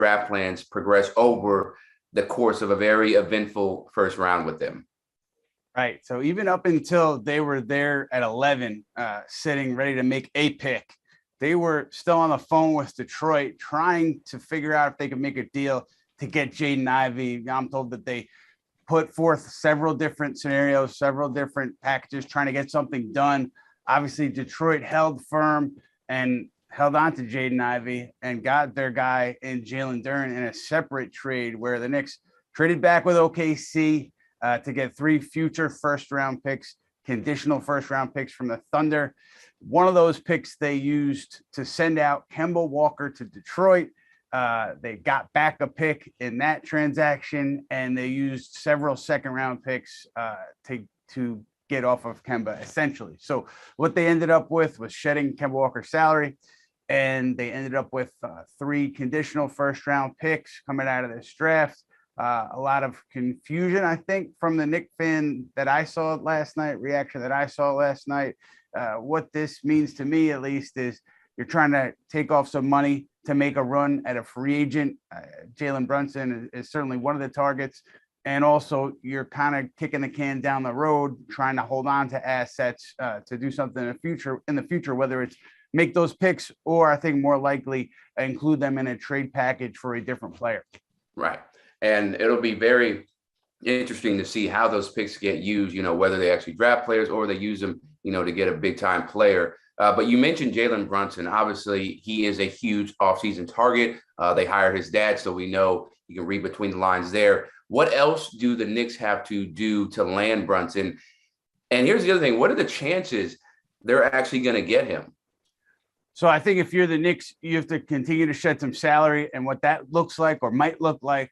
draft plans progress over the course of a very eventful first round with them. Right. So even up until they were there at 11, sitting ready to make a pick, they were still on the phone with Detroit trying to figure out if they could make a deal to get Jaden Ivey. I'm told that they put forth several different scenarios, several different packages, trying to get something done. Obviously, Detroit held firm and held on to Jaden Ivey and got their guy in Jalen Duren in a separate trade where the Knicks traded back with OKC to get 3 future first-round picks, conditional first-round picks from the Thunder. One of those picks they used to send out Kemba Walker to Detroit. They got back a pick in that transaction, and they used several second-round picks to get off of Kemba, essentially. So what they ended up with was shedding Kemba Walker's salary, and they ended up with 3 conditional first-round picks coming out of this draft. A lot of confusion, I think, from the Knicks fan that I saw last night, reaction that I saw last night. What this means to me, at least, is you're trying to take off some money to make a run at a free agent. Jalen Brunson is certainly one of the targets. And also, you're kind of kicking the can down the road, trying to hold on to assets to do something in the future, whether it's make those picks or, I think more likely, include them in a trade package for a different player. Right. And it'll be very interesting to see how those picks get used, whether they actually draft players or they use them, to get a big time player. But you mentioned Jalen Brunson. Obviously, he is a huge offseason target. They hired his dad, so we know you can read between the lines there. What else do the Knicks have to do to land Brunson? And here's the other thing. What are the chances they're actually going to get him? So I think if you're the Knicks, you have to continue to shed some salary, and what that looks like or might look like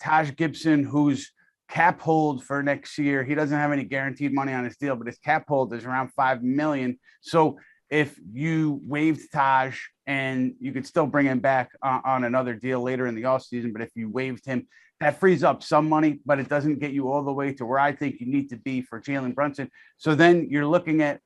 Taj Gibson, whose cap hold for next year. He doesn't have any guaranteed money on his deal, but his cap hold is around $5 million. So if you waived Taj, and you could still bring him back on another deal later in the offseason, but if you waived him, that frees up some money, but it doesn't get you all the way to where I think you need to be for Jalen Brunson. So then you're looking at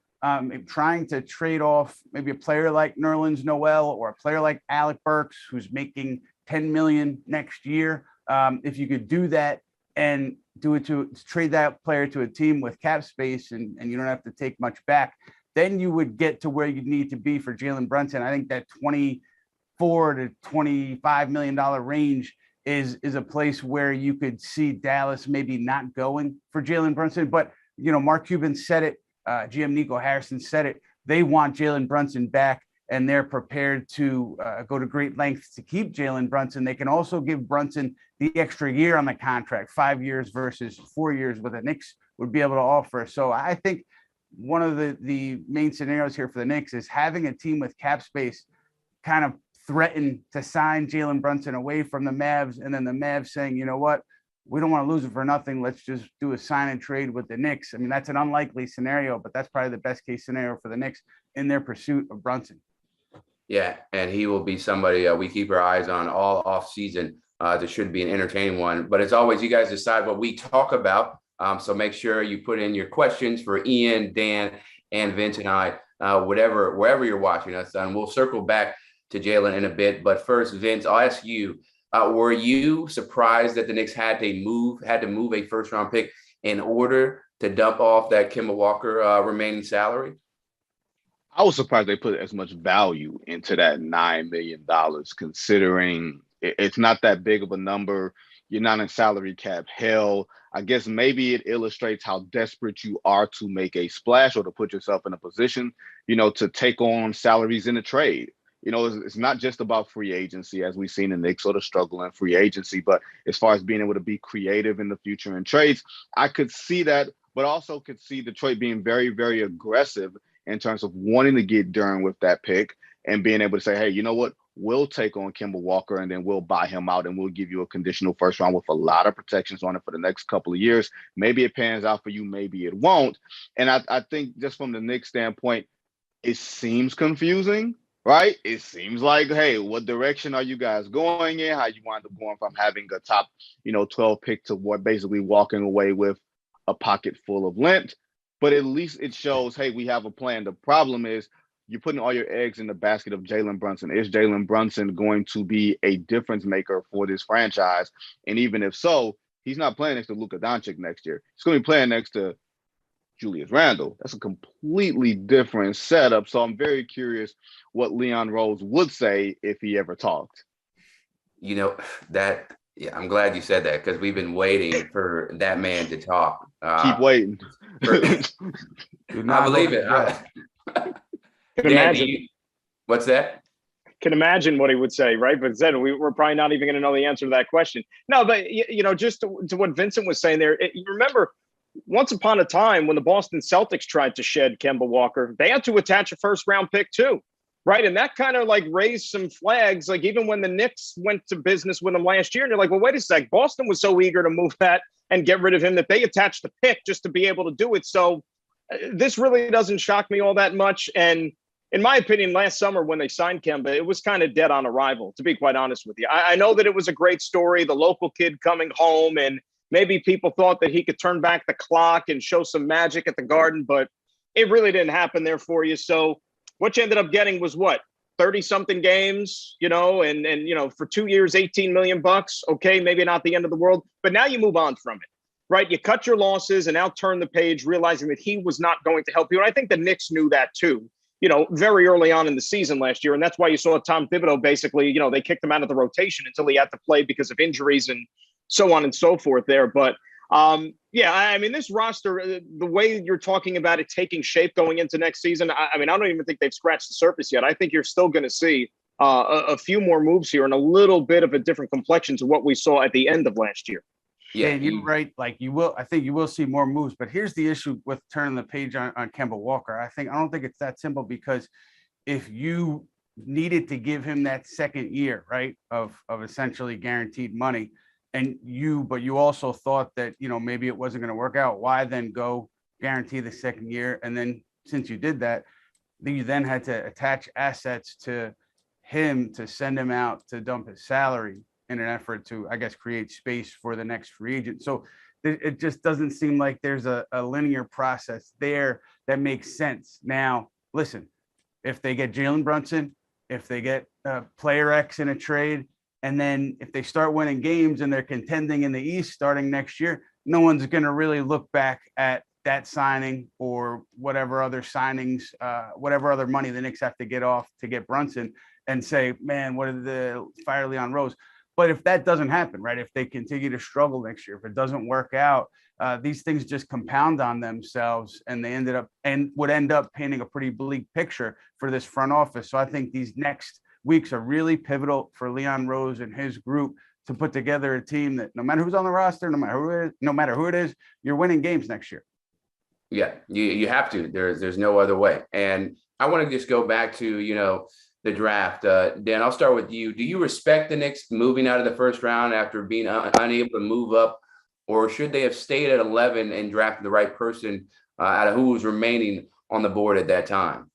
trying to trade off maybe a player like Nerlens Noel or a player like Alec Burks, who's making $10 million next year. If you could do that and do it to trade that player to a team with cap space and you don't have to take much back, then you would get to where you need to be for Jalen Brunson. I think that $24 to $25 million range is a place where you could see Dallas maybe not going for Jalen Brunson. But, Mark Cuban said it. GM Nico Harrison said it. They want Jalen Brunson back, and they're prepared to go to great lengths to keep Jalen Brunson. They can also give Brunson the extra year on the contract, 5 years versus 4 years, what the Knicks would be able to offer. So I think one of the main scenarios here for the Knicks is having a team with cap space kind of threaten to sign Jalen Brunson away from the Mavs, and then the Mavs saying, you know what, we don't want to lose it for nothing. Let's just do a sign and trade with the Knicks. I mean, that's an unlikely scenario, but that's probably the best case scenario for the Knicks in their pursuit of Brunson. Yeah, and he will be somebody we keep our eyes on all off season. This should be an entertaining one. But as always, you guys decide what we talk about. So make sure you put in your questions for Ian, Dan, and Vince and I, wherever you're watching us. And we'll circle back to Jalen in a bit. But first, Vince, I'll ask you, were you surprised that the Knicks had to move a first-round pick in order to dump off that Kemba Walker remaining salary? I was surprised they put as much value into that $9 million, considering it's not that big of a number. You're not in salary cap hell. I guess maybe it illustrates how desperate you are to make a splash or to put yourself in a position, to take on salaries in a trade. It's not just about free agency, as we've seen the Knicks sort of struggle in free agency, but as far as being able to be creative in the future in trades, I could see that, but also could see Detroit being very, very aggressive in terms of wanting to get Duren with that pick and being able to say, hey, you know what, we'll take on Kemba Walker and then we'll buy him out and we'll give you a conditional first round with a lot of protections on it for the next couple of years. Maybe it pans out for you, maybe it won't. And I think just from the Knicks standpoint, it seems confusing. Right? It seems like, hey, what direction are you guys going in? How you wind up going from having a top, 12 pick to what basically walking away with a pocket full of lint. But at least it shows, hey, we have a plan. The problem is you're putting all your eggs in the basket of Jalen Brunson. Is Jalen Brunson going to be a difference maker for this franchise? And even if so, he's not playing next to Luka Doncic next year. He's going to be playing next to Julius Randle. That's a completely different setup. So I'm very curious what Leon Rose would say if he ever talked. You know, yeah, I'm glad you said that, because we've been waiting for that man to talk. Keep waiting. I believe it. Can imagine. What's that? Can imagine what he would say, right? But then we're probably not even going to know the answer to that question. No, but just to what Vincent was saying there, you remember once upon a time when the Boston Celtics tried to shed Kemba Walker, they had to attach a first-round pick too, right? And that kind of like raised some flags, like even when the Knicks went to business with him last year, and they're like, well, wait a sec, Boston was so eager to move that and get rid of him that they attached the pick just to be able to do it. So this really doesn't shock me all that much. And in my opinion, last summer when they signed Kemba, it was kind of dead on arrival, to be quite honest with you. I know that it was a great story, the local kid coming home, and maybe people thought that he could turn back the clock and show some magic at the Garden, but it really didn't happen there for you. So what you ended up getting was what, 30-something games, and for 2 years, $18 million. Okay, maybe not the end of the world, but now you move on from it, right? You cut your losses and now turn the page, realizing that he was not going to help you. And I think the Knicks knew that too, very early on in the season last year. And that's why you saw Tom Thibodeau basically, they kicked him out of the rotation until he had to play because of injuries and so on and so forth there. But this roster, the way you're talking about it taking shape going into next season, I don't even think they've scratched the surface yet. I think you're still going to see a few more moves here and a little bit of a different complexion to what we saw at the end of last year. Yeah, and you're right. Like I think you will see more moves. But here's the issue with turning the page on Kemba Walker. I don't think it's that simple, because if you needed to give him that second year, right, of essentially guaranteed money, but you also thought that, maybe it wasn't going to work out, why then go guarantee the second year? And then since you did that, you then had to attach assets to him to send him out to dump his salary in an effort to, I guess, create space for the next free agent. So it just doesn't seem like there's a linear process there that makes sense. Now, listen, if they get Jalen Brunson, if they get player X in a trade, and then if they start winning games and they're contending in the East starting next year, no one's going to really look back at that signing or whatever other signings, whatever other money the Knicks have to get off to get Brunson and say, man, what did the fire Leon Rose? But if that doesn't happen, right, if they continue to struggle next year, if it doesn't work out, these things just compound on themselves, and they would end up painting a pretty bleak picture for this front office. So I think these next weeks are really pivotal for Leon Rose and his group to put together a team that no matter who's on the roster, no matter who it is, you're winning games next year. Yeah, you have to. There's no other way. And I want to just go back to, the draft. Dan, I'll start with you. Do you respect the Knicks moving out of the first round after being unable to move up, or should they have stayed at 11 and drafted the right person out of who was remaining on the board at that time?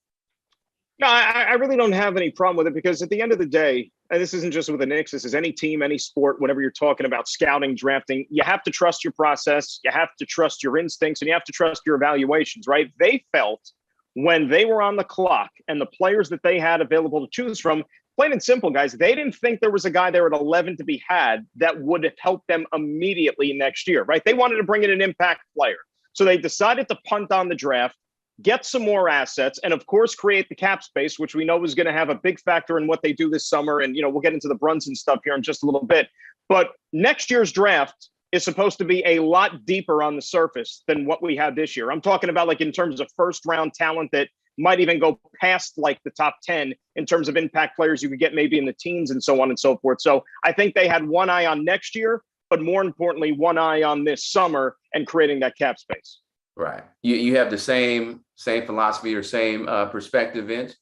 No, I really don't have any problem with it, because at the end of the day, and this isn't just with the Knicks, this is any team, any sport, whenever you're talking about scouting, drafting, you have to trust your process, you have to trust your instincts, and you have to trust your evaluations, right? They felt when they were on the clock and the players that they had available to choose from, plain and simple, guys, they didn't think there was a guy there at 11 to be had that would have helped them immediately next year, right? They wanted to bring in an impact player. So they decided to punt on the draft, get some more assets, and of course, create the cap space, which we know is going to have a big factor in what they do this summer. And, we'll get into the Brunson stuff here in just a little bit. But next year's draft is supposed to be a lot deeper on the surface than what we had this year. I'm talking about like in terms of first round talent that might even go past like the top 10 in terms of impact players you could get maybe in the teens and so on and so forth. So I think they had one eye on next year, but more importantly, one eye on this summer and creating that cap space. Right. You have the same philosophy or same perspective, Vince?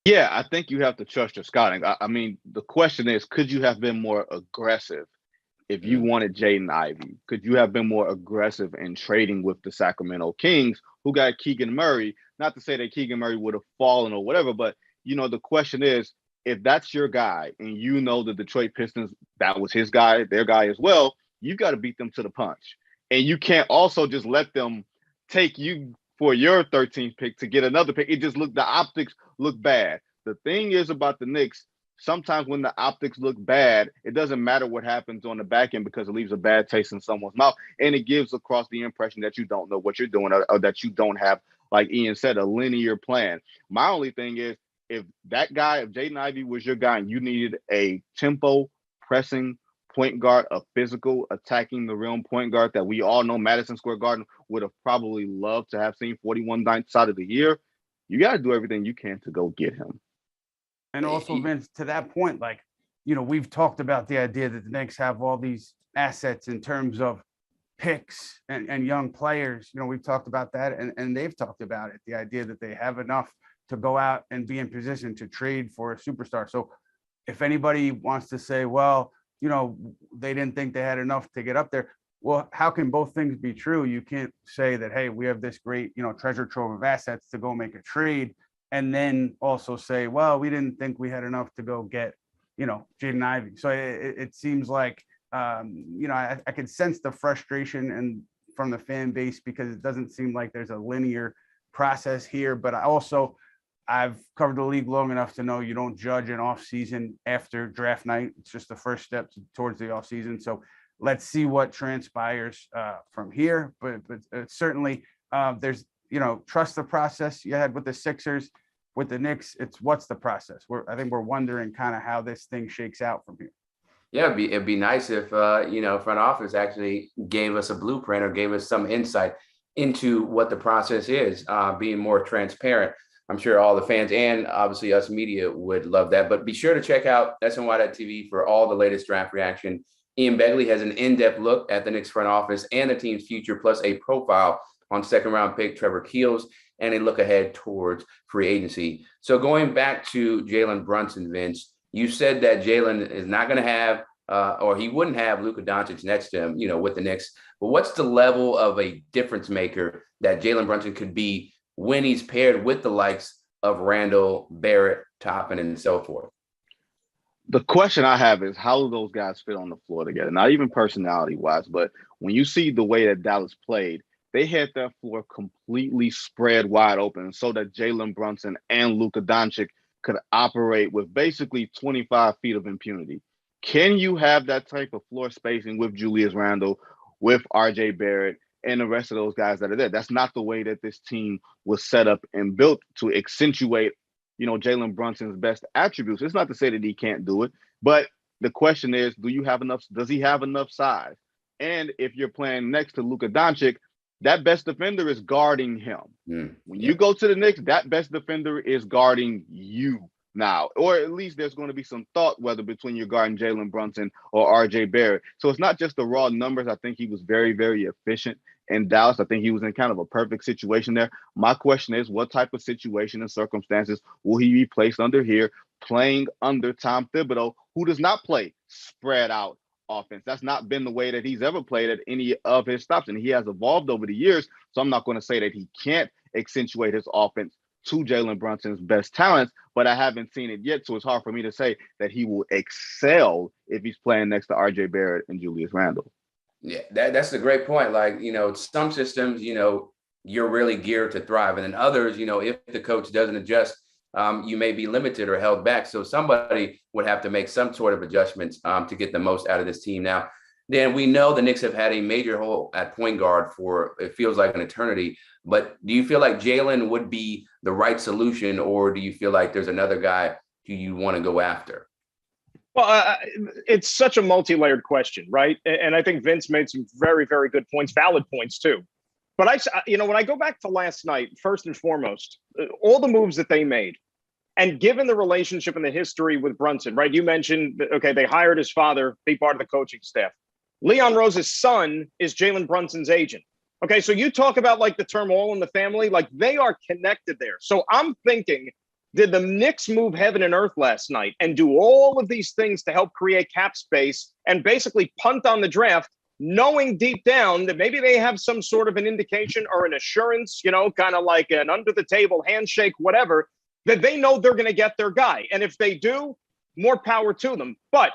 Yeah, I think you have to trust your scouting. I mean, the question is, could you have been more aggressive if you wanted Jaden Ivey? Could you have been more aggressive in trading with the Sacramento Kings, who got Keegan Murray? Not to say that Keegan Murray would have fallen or whatever, but, the question is, if that's your guy and the Detroit Pistons, that was his guy, their guy as well, you got to beat them to the punch. And you can't also just let them take you for your 13th pick to get another pick. It just looked, the optics look bad. The thing is about the Knicks, sometimes when the optics look bad, it doesn't matter what happens on the back end because it leaves a bad taste in someone's mouth. And it gives across the impression that you don't know what you're doing, or that you don't have, like Ian said, a linear plan. My only thing is, if Jaden Ivey was your guy and you needed a tempo pressing point guard, a physical attacking the rim point guard that we all know Madison Square Garden would have probably loved to have seen 41 nights out of the year, you got to do everything you can to go get him. And also, Vince, to that point, like, you know, we've talked about the idea that the Knicks have all these assets in terms of picks and young players. You know, we've talked about that, and they've talked about it, the idea that they have enough to go out and be in position to trade for a superstar. So if anybody wants to say, well, you know, they didn't think they had enough to get up there, well, how can both things be true? You can't say that, hey, we have this great, you know, treasure trove of assets to go make a trade, and then also say, well, we didn't think we had enough to go get, you know, Jaden Ivey. So it seems like, you know, I can sense the frustration and from the fan base, because it doesn't seem like there's a linear process here. But I've covered the league long enough to know you don't judge an offseason after draft night. It's just the first step towards the offseason. So let's see what transpires from here. But certainly there's, you know, trust the process you had with the Sixers. With the Knicks, it's what's the process? I think we're wondering kind of how this thing shakes out from here. Yeah, it'd be nice if, you know, front office actually gave us a blueprint or gave us some insight into what the process is, being more transparent. I'm sure all the fans and obviously us media would love that. But be sure to check out SNY.TV for all the latest draft reaction. Ian Begley has an in-depth look at the Knicks front office and the team's future, plus a profile on second-round pick Trevor Keels and a look ahead towards free agency. So going back to Jalen Brunson, Vince, you said that Jalen is not going to have, or he wouldn't have Luka Doncic next to him, you know, with the Knicks. But what's the level of a difference maker that Jalen Brunson could be when he's paired with the likes of Randall, Barrett, Toppin, and so forth? The question I have is, how do those guys fit on the floor together? Not even personality-wise, but when you see the way that Dallas played, they had their floor completely spread wide open so that Jalen Brunson and Luka Doncic could operate with basically 25 feet of impunity. Can you have that type of floor spacing with Julius Randle, with RJ Barrett, and the rest of those guys that are there? That's not the way that this team was set up and built to accentuate, you know, Jalen Brunson's best attributes. It's not to say that he can't do it, but the question is, does he have enough size? And if you're playing next to Luka Doncic, that best defender is guarding him. When you go to the Knicks, that best defender is guarding you now, or at least there's going to be some thought whether between you're guarding Jalen Brunson or RJ Barrett. So it's not just the raw numbers. I think he was very, very efficient in Dallas. I think he was in kind of a perfect situation there. My question is, what type of situation and circumstances will he be placed under here, playing under Tom Thibodeau, who does not play spread out offense? That's not been the way that he's ever played at any of his stops, and he has evolved over the years. So I'm not going to say that he can't accentuate his offense to Jalen Brunson's best talents, but I haven't seen it yet. So it's hard for me to say that he will excel if he's playing next to RJ Barrett and Julius Randle. Yeah, that's a great point. Like, you know, some systems, you know, you're really geared to thrive. And then others, you know, if the coach doesn't adjust, you may be limited or held back. So somebody would have to make some sort of adjustments to get the most out of this team. Now, Dan, we know the Knicks have had a major hole at point guard for, it feels like, an eternity. But do you feel like Jalen would be the right solution, or do you feel like there's another guy who you want to go after? Well, it's such a multi-layered question, right? And I think Vince made some very, very good points, valid points too. But when I go back to last night, first and foremost, all the moves that they made, and given the relationship and the history with Brunson, right? You mentioned, okay, they hired his father, be part of the coaching staff. Leon Rose's son is Jalen Brunson's agent. Okay, so you talk about like the term all in the family, like they are connected there. So I'm thinking, did the Knicks move heaven and earth last night and do all of these things to help create cap space and basically punt on the draft, knowing deep down that maybe they have some sort of an indication or an assurance, you know, kind of like an under the table handshake, whatever, that they know they're going to get their guy. And if they do, more power to them. But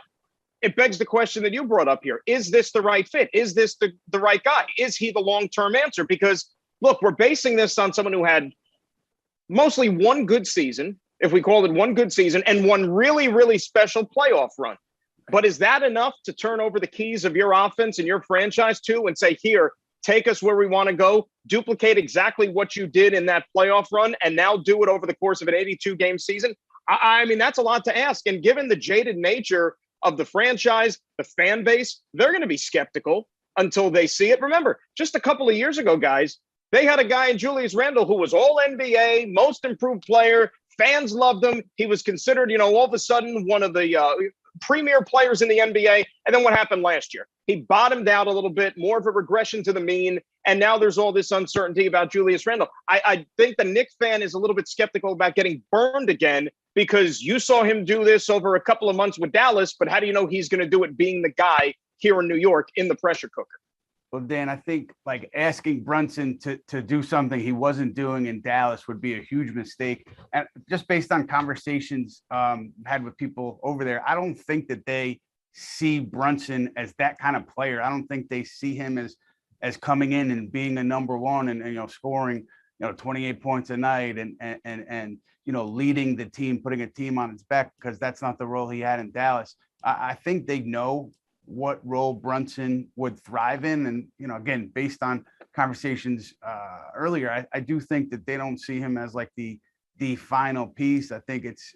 it begs the question that you brought up here. Is this the right fit? Is this the right guy? Is he the long-term answer? Because look, we're basing this on someone who had mostly one good season, if we call it one good season, and one really, really special playoff run. But is that enough to turn over the keys of your offense and your franchise to and say, here, take us where we want to go, duplicate exactly what you did in that playoff run, and now do it over the course of an 82-game season? I mean, that's a lot to ask. And given the jaded nature of the franchise, the fan base, they're going to be skeptical until they see it. Remember, just a couple of years ago, guys, they had a guy in Julius Randle who was all NBA, most improved player. Fans loved him. He was considered, all of a sudden one of the premier players in the NBA. And then what happened last year? He bottomed out a little bit, more of a regression to the mean. And now there's all this uncertainty about Julius Randle. I think the Knicks fan is a little bit skeptical about getting burned again because you saw him do this over a couple of months with Dallas. But how do you know he's going to do it being the guy here in New York in the pressure cooker? Well, Dan, I think like asking Brunson to do something he wasn't doing in Dallas would be a huge mistake. And just based on conversations had with people over there, I don't think that they see Brunson as that kind of player. I don't think they see him as coming in and being a number one and scoring 28 points a night and leading the team, putting a team on its back, because that's not the role he had in Dallas. I think they know what role Brunson would thrive in. And, again, based on conversations earlier, I do think that they don't see him as like the final piece. I think it's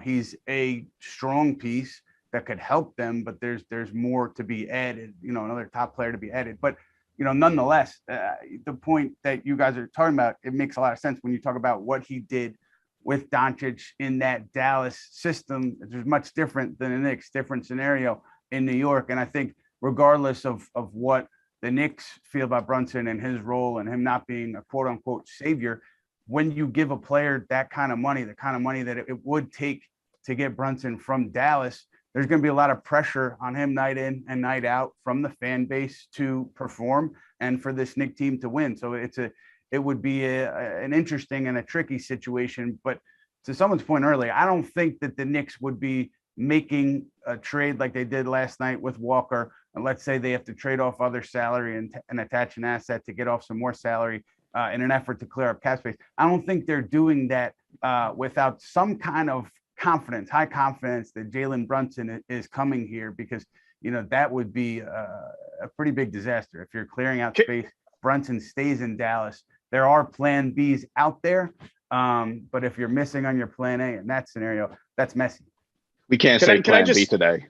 he's a strong piece that could help them, but there's more to be added, another top player to be added. But, nonetheless, the point that you guys are talking about, it makes a lot of sense when you talk about what he did with Doncic in that Dallas system. It's much different than the Knicks, different scenario in New York. And I think regardless of what the Knicks feel about Brunson and his role and him not being a quote unquote savior, when you give a player that kind of money, the kind of money that it would take to get Brunson from Dallas, there's going to be a lot of pressure on him night in and night out from the fan base to perform and for this Knicks team to win. So it would be an interesting and a tricky situation. But to someone's point earlier, I don't think that the Knicks would be making a trade like they did last night with Walker. And let's say they have to trade off other salary and attach an asset to get off some more salary in an effort to clear up cap space. I don't think they're doing that without some kind of confidence, high confidence that Jalen Brunson is coming here, because, that would be a pretty big disaster. If you're clearing out space, Brunson stays in Dallas. There are plan Bs out there. But if you're missing on your plan A in that scenario, that's messy. We can't say plan B today.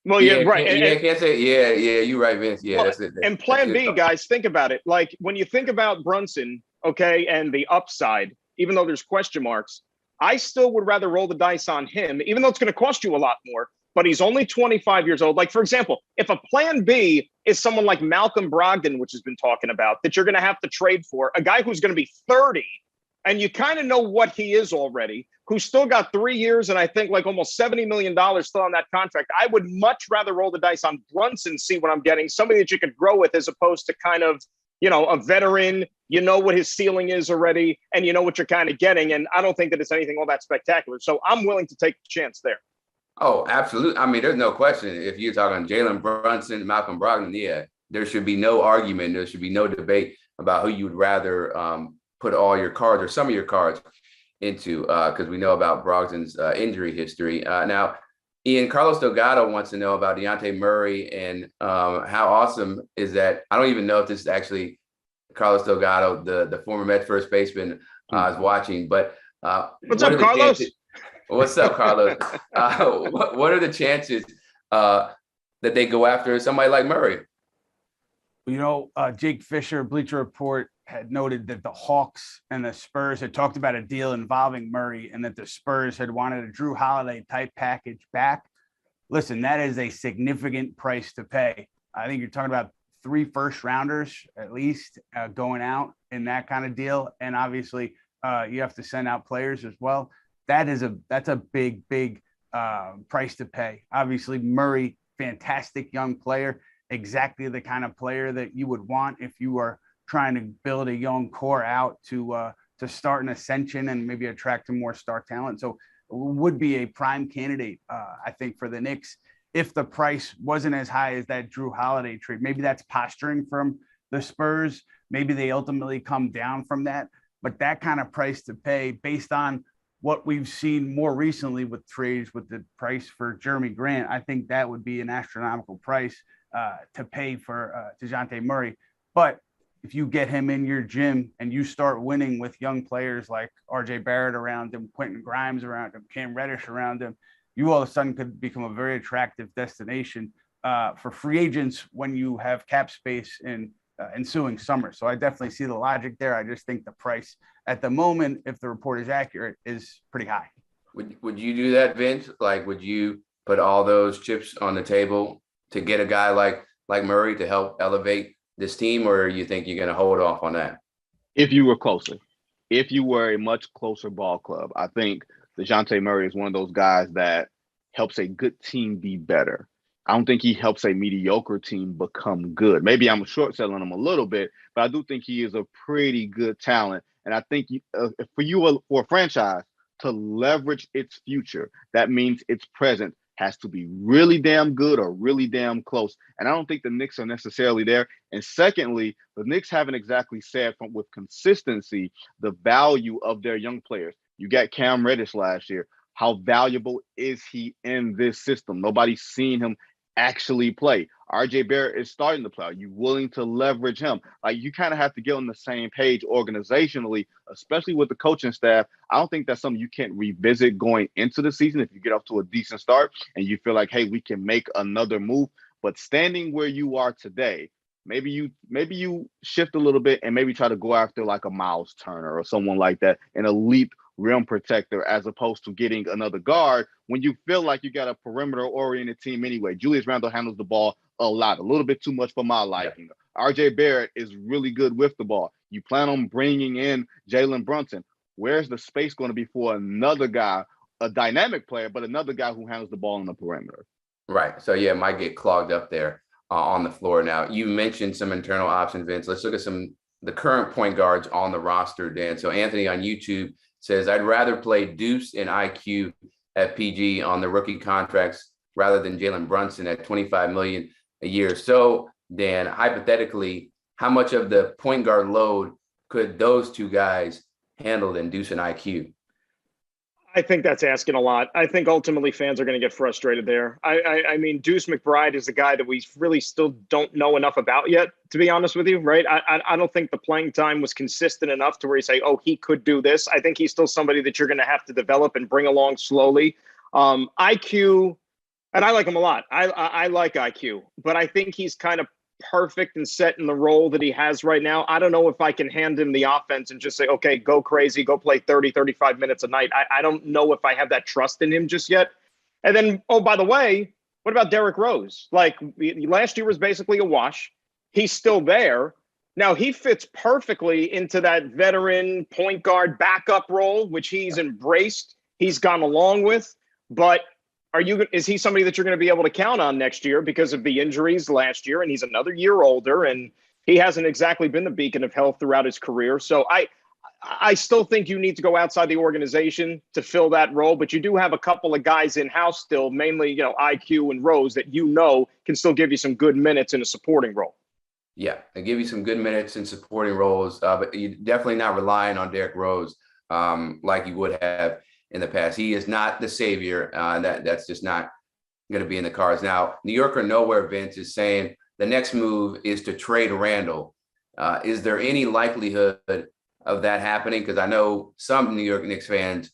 Well, yeah, right. Can't say, you're right, Vince. Yeah, that's it. And plan B, guys, think about it. Like when you think about Brunson, okay, and the upside, even though there's question marks, I still would rather roll the dice on him, even though it's going to cost you a lot more. But he's only 25 years old. Like, for example, if a plan B is someone like Malcolm Brogdon, which has been talking about, that you're going to have to trade for, a guy who's going to be 30, and you kind of know what he is already, who's still got 3 years and I think like almost $70 million still on that contract. I would much rather roll the dice on Brunson, see what I'm getting, somebody that you could grow with, as opposed to kind of, a veteran, what his ceiling is already, and what you're kind of getting. And I don't think that it's anything all that spectacular. So I'm willing to take the chance there. Oh, absolutely. I mean, there's no question. If you're talking Jalen Brunson, Malcolm Brogdon, there should be no argument. There should be no debate about who you would rather put all your cards or some of your cards into, because we know about Brogdon's injury history. Now, Ian, Carlos Delgado wants to know about Deontay Murray and how awesome is that? I don't even know if this is actually Carlos Delgado, the former Mets first baseman, is watching. But what's up, Carlos? What's up, Carlos? What are the chances that they go after somebody like Murray? Jake Fisher, Bleacher Report, had noted that the Hawks and the Spurs had talked about a deal involving Murray, and that the Spurs had wanted a Drew Holiday type package back. Listen, that is a significant price to pay. I think you're talking about 3 first-rounders at least going out in that kind of deal. And obviously you have to send out players as well. That's a big price to pay. Obviously Murray, fantastic young player, exactly the kind of player that you would want if you are trying to build a young core out to start an ascension and maybe attract some more star talent. So would be a prime candidate, I think, for the Knicks if the price wasn't as high as that Drew Holiday trade. Maybe that's posturing from the Spurs. Maybe they ultimately come down from that, but that kind of price to pay based on what we've seen more recently with trades, with the price for Jeremy Grant, I think that would be an astronomical price to pay for Dejounte Murray. But if you get him in your gym and you start winning with young players like RJ Barrett around him, Quentin Grimes around him, Cam Reddish around him, you all of a sudden could become a very attractive destination for free agents when you have cap space in ensuing summer. So I definitely see the logic there. I just think the price at the moment, if the report is accurate, is pretty high. Would you do that, Vince? Like, would you put all those chips on the table to get a guy like Murray to help elevate this team, or you think you're going to hold off on that? If you were closer, if you were a much closer ball club, I think Dejounte Murray is one of those guys that helps a good team be better. I don't think he helps a mediocre team become good. Maybe I'm short selling him a little bit, but I do think he is a pretty good talent. And I think for a franchise to leverage its future, that means its present has to be really damn good or really damn close. And I don't think the Knicks are necessarily there. And secondly, the Knicks haven't exactly said with consistency the value of their young players. You got Cam Reddish last year. How valuable is he in this system? Nobody's seen him actually play. RJ Barrett is starting to play. Are you willing to leverage him? Like, you kind of have to get on the same page organizationally, especially with the coaching staff. I don't think that's something you can't revisit going into the season if you get off to a decent start and you feel like, hey, we can make another move. But standing where you are today, maybe you shift a little bit and maybe try to go after like a Miles Turner or someone like that, an elite rim protector, as opposed to getting another guard when you feel like you got a perimeter-oriented team anyway. Julius Randle handles the ball a little bit too much for my liking. RJ Barrett is really good with the ball. You plan on bringing in Jalen Brunson. Where's the space going to be for another guy, a dynamic player, but another guy who handles the ball on the perimeter? Right. So, yeah, it might get clogged up there on the floor. Now, you mentioned some internal options, Vince. Let's look at the current point guards on the roster, Dan. So Anthony on YouTube says, I'd rather play Deuce and IQ at PG on the rookie contracts rather than Jalen Brunson at $25 million a year. So, Dan, hypothetically, how much of the point guard load could those two guys handle than Deuce and IQ? I think that's asking a lot. I think ultimately fans are going to get frustrated there. I mean, Deuce McBride is a guy that we really still don't know enough about yet, to be honest with you, right? I don't think the playing time was consistent enough to where you say, oh, he could do this. I think he's still somebody that you're going to have to develop and bring along slowly. IQ, and I like him a lot. I like IQ, but I think he's kind of perfect and set in the role that he has right now. I don't know if I can hand him the offense and just say, okay, go crazy, go play 30, 35 minutes a night. I don't know if I have that trust in him just yet. And then, oh, by the way, what about Derrick Rose? Like, last year was basically a wash. He's still there. Now, he fits perfectly into that veteran point guard backup role, which he's embraced. He's gone along with. But is he somebody that you're going to be able to count on next year because of the injuries last year? And he's another year older, and he hasn't exactly been the beacon of health throughout his career. So I still think you need to go outside the organization to fill that role, but you do have a couple of guys in-house still, mainly, IQ and Rose, that can still give you some good minutes in a supporting role. Yeah, they give you some good minutes in supporting roles, but you're definitely not relying on Derrick Rose like you would have in the past. He is not the savior. That's just not going to be in the cards. Now, New Yorker Nowhere Vince is saying the next move is to trade Randle. Is there any likelihood of that happening? Because I know some New York Knicks fans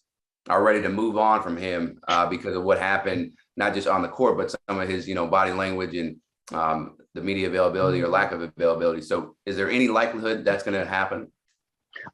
are ready to move on from him because of what happened, not just on the court, but some of his, body language and the media availability or lack of availability. So is there any likelihood that's going to happen?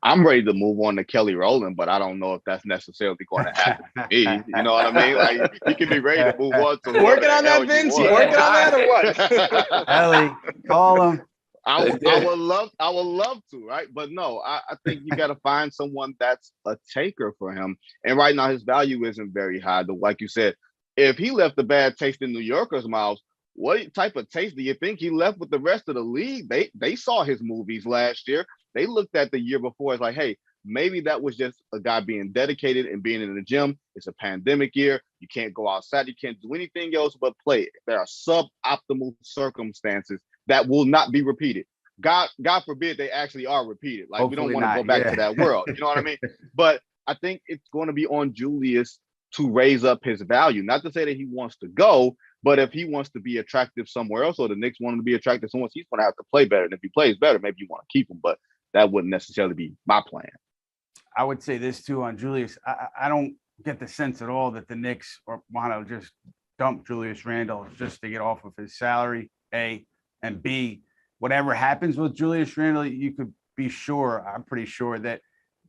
I'm ready to move on to Kelly Rowland, but I don't know if that's necessarily going to happen to me. You know what I mean? Like, you can be ready to move on to working on that, Vince. You working on that or what? Ellie, call him. I would love to, right? But no, I think you got to find someone that's a taker for him. And right now, his value isn't very high. Though, like you said, if he left a bad taste in New Yorkers' mouths, what type of taste do you think he left with the rest of the league? They saw his movies last year. They looked at the year before as like, hey, maybe that was just a guy being dedicated and being in the gym. It's a pandemic year. You can't go outside. You can't do anything else but play. There are suboptimal circumstances that will not be repeated. God forbid they actually are repeated. Like, Hopefully we don't want to go back to that world. You know what I mean? But I think it's going to be on Julius to raise up his value. Not to say that he wants to go, but if he wants to be attractive somewhere else, or the Knicks want him to be attractive somewhere else, he's going to have to play better. And if he plays better, maybe you want to keep him. But that wouldn't necessarily be my plan. I would say this too on Julius. I don't get the sense at all that the Knicks want to just dump Julius Randle just to get off of his salary, A, and B, whatever happens with Julius Randle, you could be sure, I'm pretty sure that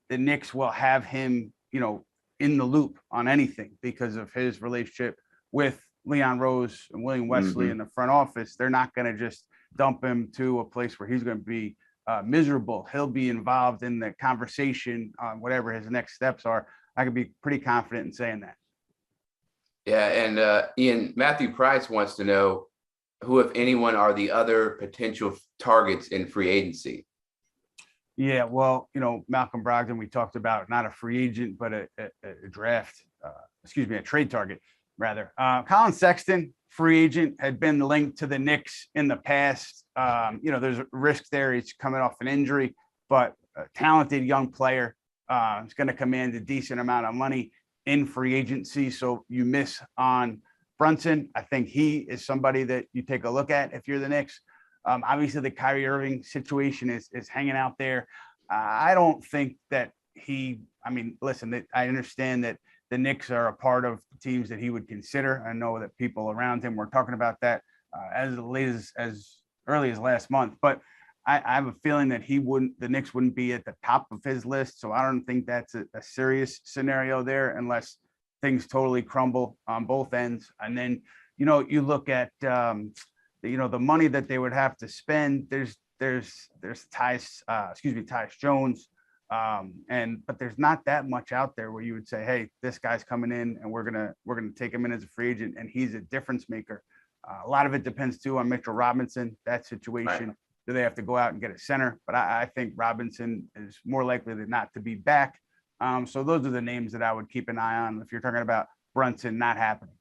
the Knicks will have him, in the loop on anything because of his relationship with Leon Rose and William Wesley in the front office. They're not going to just dump him to a place where he's going to be miserable. He'll be involved in the conversation on whatever his next steps are. I could be pretty confident in saying that. Yeah, and Ian, Matthew Price wants to know who, if anyone, are the other potential targets in free agency. Yeah, well, Malcolm Brogdon, we talked about, not a free agent, but a trade target, rather. Colin Sexton, free agent, had been linked to the Knicks in the past. There's a risk there. He's coming off an injury, but a talented young player. Is going to command a decent amount of money in free agency. So you miss on Brunson. I think he is somebody that you take a look at if you're the Knicks. Obviously, the Kyrie Irving situation is hanging out there. I don't think that listen, I understand that the Knicks are a part of teams that he would consider. I know that people around him were talking about that as early as last month. But I have a feeling that the Knicks wouldn't be at the top of his list. So I don't think that's a serious scenario there unless things totally crumble on both ends. And then, you look at, the money that they would have to spend. There's Tyus Jones. But there's not that much out there where you would say, hey, this guy's coming in and we're gonna take him in as a free agent and he's a difference maker. A lot of it depends too on Mitchell Robinson, that situation. Right. Do they have to go out and get a center? But I think Robinson is more likely than not to be back. So those are the names that I would keep an eye on if you're talking about Brunson not happening.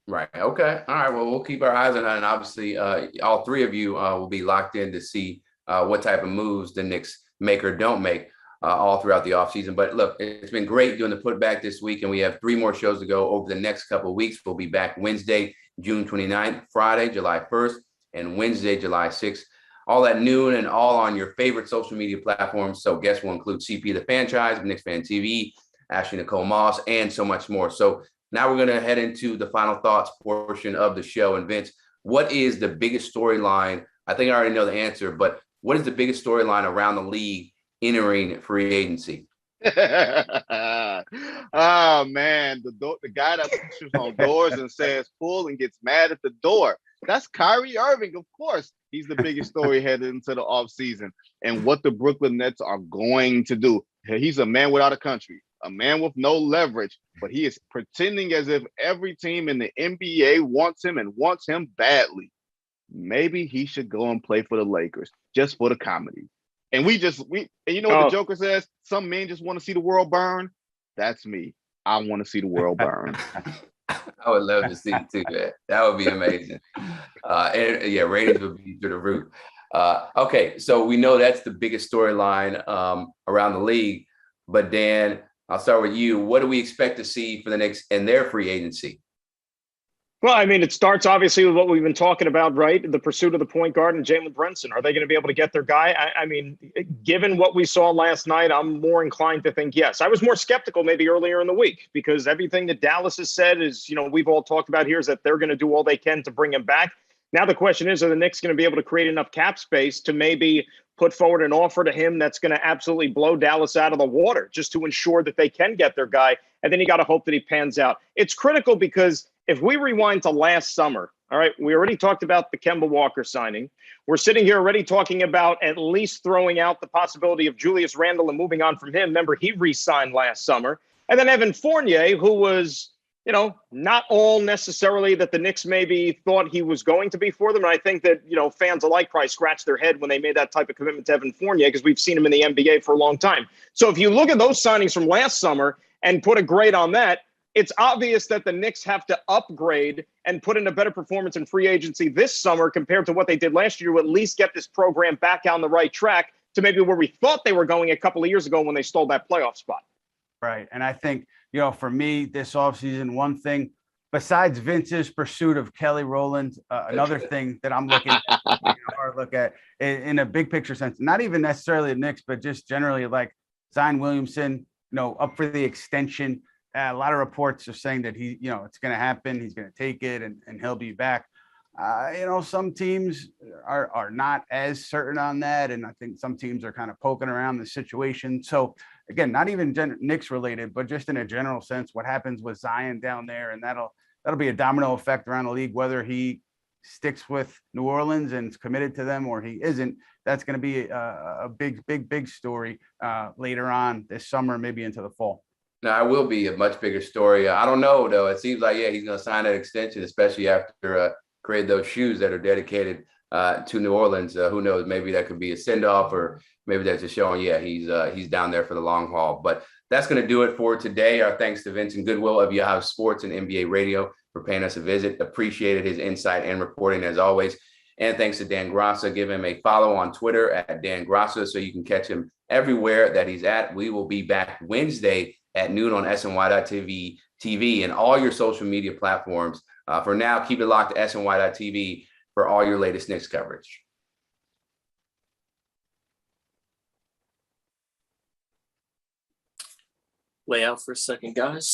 Right. Okay. All right. Well, we'll keep our eyes on that. And obviously, all three of you will be locked in to see what type of moves the Knicks make or don't make all throughout the offseason. But look, it's been great doing the Putback this week, and we have 3 more shows to go over the next couple of weeks. We'll be back Wednesday, June 29th, Friday, July 1st, and Wednesday, July 6th. All at noon and all on your favorite social media platforms. So guests will include CP the Franchise, Knicks Fan TV, Ashley Nicole Moss, and so much more. So now we're going to head into the final thoughts portion of the show. And Vince, what is the biggest storyline? I think I already know the answer, but what is the biggest storyline around the league entering free agency? Oh man, the guy that pushes on doors and says pull and gets mad at the door. That's Kyrie Irving, of course. He's the biggest story headed into the offseason. And what the Brooklyn Nets are going to do. He's a man without a country, a man with no leverage, but he is pretending as if every team in the NBA wants him and wants him badly. Maybe he should go and play for the Lakers just for the comedy. And what the Joker says? Some men just want to see the world burn. That's me. I want to see the world burn. I would love to see it too, man. That would be amazing. Ratings would be through the roof. Okay, so we know that's the biggest storyline around the league. But Dan, I'll start with you. What do we expect to see for the Knicks in their free agency? Well, I mean, it starts obviously with what we've been talking about, right? The pursuit of the point guard and Jalen Brunson. Are they going to be able to get their guy? I mean, given what we saw last night, I'm more inclined to think yes. I was more skeptical maybe earlier in the week because everything that Dallas has said is, we've all talked about here is that they're going to do all they can to bring him back. Now the question is, are the Knicks going to be able to create enough cap space to maybe put forward an offer to him that's going to absolutely blow Dallas out of the water just to ensure that they can get their guy? And then you got to hope that he pans out. It's critical because if we rewind to last summer, all right, we already talked about the Kemba Walker signing. We're sitting here already talking about at least throwing out the possibility of Julius Randle and moving on from him. Remember, he re-signed last summer. And then Evan Fournier, who was, not all necessarily that the Knicks maybe thought he was going to be for them. And I think that, fans alike probably scratched their head when they made that type of commitment to Evan Fournier because we've seen him in the NBA for a long time. So if you look at those signings from last summer and put a grade on that, it's obvious that the Knicks have to upgrade and put in a better performance in free agency this summer compared to what they did last year to at least get this program back on the right track to maybe where we thought they were going a couple of years ago when they stole that playoff spot. Right. And I think, for me, this offseason, one thing besides Vince's pursuit of Kelly Rowland, another thing that I'm looking at, taking a hard look at in a big picture sense, not even necessarily the Knicks, but just generally like Zion Williamson, up for the extension. A lot of reports are saying that he, it's going to happen. He's going to take it and he'll be back. Some teams are not as certain on that. And I think some teams are kind of poking around the situation. So again, not even Knicks related, but just in a general sense, what happens with Zion down there, and that'll be a domino effect around the league, whether he sticks with New Orleans and is committed to them or he isn't. That's going to be a big story later on this summer, maybe into the fall. Now, it will be a much bigger story. I don't know, though. It seems like, he's going to sign that extension, especially after create those shoes that are dedicated to New Orleans. Who knows? Maybe that could be a send-off, or maybe that's just showing, he's down there for the long haul. But that's going to do it for today. Our thanks to Vincent Goodwill of Yahoo Sports and NBA Radio for paying us a visit. Appreciated his insight and reporting as always. And thanks to Dan Graca. Give him a follow on Twitter at Dan Graca so you can catch him everywhere that he's at. We will be back Wednesday at noon on SNY.TV and all your social media platforms. For now, keep it locked to SNY.TV for all your latest Knicks coverage. Lay out for a second, guys.